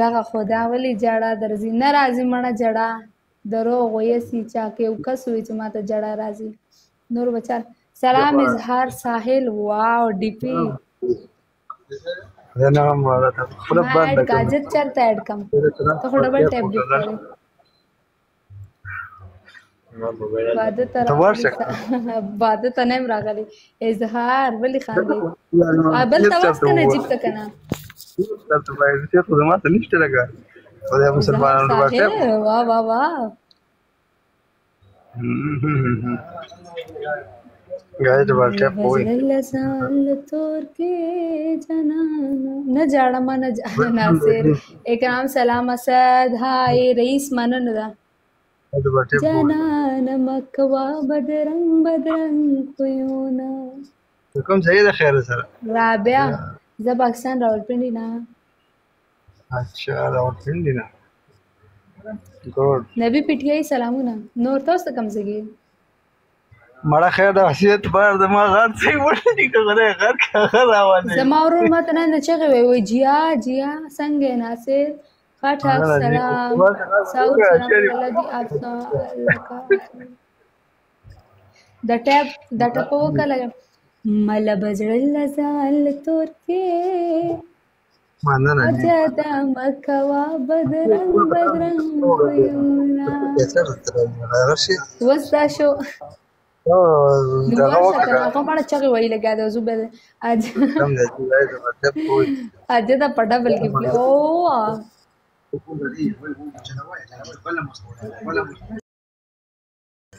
دغه خدا ولې جړه درځي نه راځي مړه جړه دروغ ویسي چا کې یو کس وي چې ماته جړه راځي نور بچار سلام اظهار ساحل واو ډیپی ما اډ کاجت چرته اډ کم ته خو ډبل ټیپ دی کړی واده ته نه راغلی اظهار ولې خاندي بل ته واس کنه جیب ته کنه خدمات نشته لګا خدای مسلمانانو باندې واه واه واه غاړه ته ورته پوي تور کې جنان نه جاړم نه ناصر اکرام سلام اسد هاي رئیس منن دا جنان مکوا بدرنګ بدرنګ کویونا کوم ځای ده خیر سره رابعه زه پاکستان راولپنډي نه اچھا راولپنډي نه ګور نبی پټیای سلامونه نور تاسو کم زګي مړه خیر د وصیت بار د ما غار څه وړي کړه غر کا راوځي زما ورور ماته نه چغه وي جیا جیا څنګه ناصر خاطر سلام سعود سلام ولدي افسا د ټپ وکړه مل بجړل زال تور کې مننه اجدا مکوا بدرنګ بدرنګ کویونا وستا شو دغه وکړه هغه باندې چغه وی لګا د زوبه اج کم دې وای دا ته پوي اج دا پټا بل کې او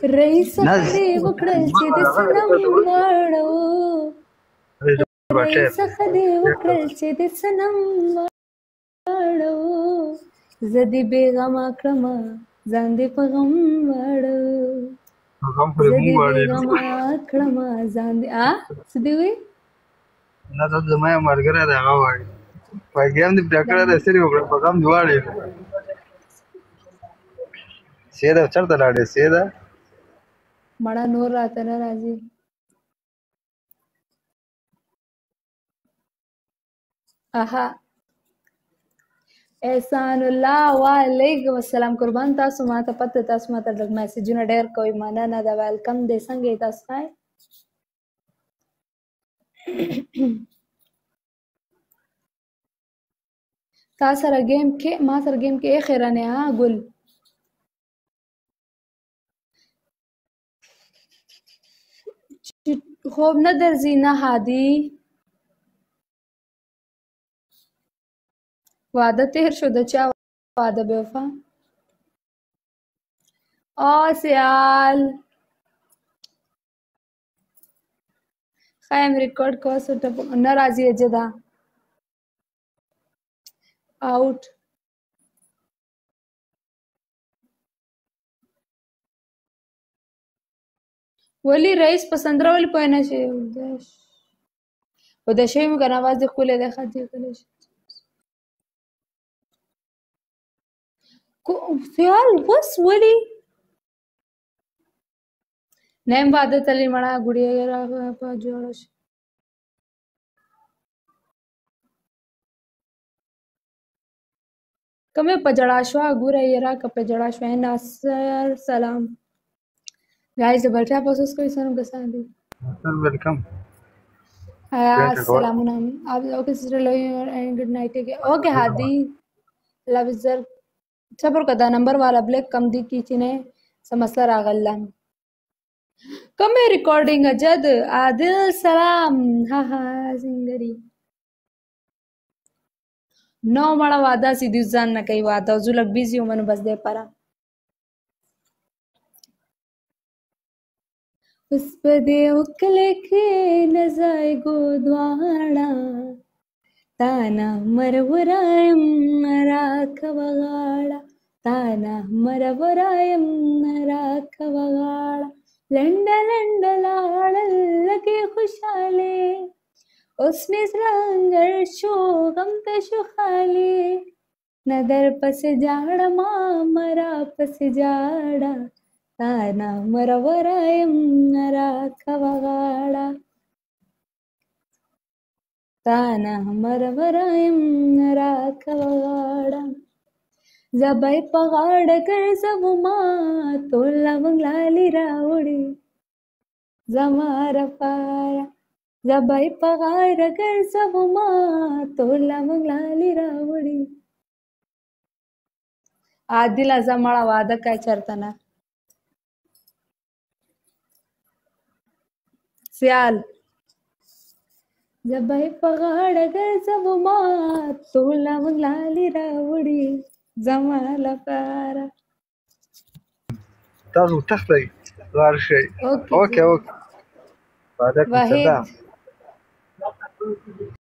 رئیس خدای وکړل چې د سلام واړو رئیس خدای وکړل چې د سلام واړو زدي بیغم کړم ځان دې په غم واړو غم پر مو واړو کړم ځان دې سدي وي نه ته زما مرګره دا غواړي پاګیم دې ډاکټر سره وکړه په غم دواړي سیده چرته لاړې سیده مړه نور راته نه راځي اها احسان الله وعلیکم السلام قربان تاسو ماته پته تاسو ماته د میسجونه ډیر کوي مننه دا ویلکم دې څنګه تاسو پای تاسو سره گیم کې ما سره گیم کې خیرانه ها ګل خوب نه درځي نه هادي واده تیر شو د چا واده به وفا سیال خایم ریکارډ کو سټ نه راځي اجدا آوټ ولی رئیس پسندره ولی پوه نشي و د شی مو کنه आवाज کوله ده خدي کله شي کو سیال بس ولی نیم واده تلی مړه ګړیا را په جوړ شي کمه پجړا شو ګوره یرا ک پجړا شو ناصر سلام गाइस बल्टा प्रोसेस कोई सनम कैसा है सर वेलकम अस्सलाम आप okay sister love you and good night okay Hadi love sir सबर कदा नंबर वाला ब्लैक कम दी कीचने समस्या रागल्ला कम रिकॉर्डिंग जद आदिल सलाम हा हा सिंगरी नौ मड़ा वादा सीधी जान न कई वादा जुलक बिजी हूं मन बस दे पारा उस पदे उकले के नजाए गोद्वाड़ा ताना मरवरायम मरा कवगाड़ा ताना मरवरायम मरा कवगाड़ा लंड लंड लाड़लके खुशाले उसने रंगर शोगम तशुखाले नदर पस जाड़ा माँ मरा पस जाड़ा ताना मरवरायम नरा कवगाड़ा تانا مرمرایم راکواړه زبای په غاړه ګرځم ما ټوله منګلالي راوړي زما رپاره زبای په غاړه ګرځم ما ټوله منګلالي راوړي عادل زمړه واده کوي چرته نه سیال زبای په غاړه ګرځم ما ټوله منګلالي راوړي زما لپاره تاسو تختئ غار شئ اوکې اوکې وعلیکم واحد السلام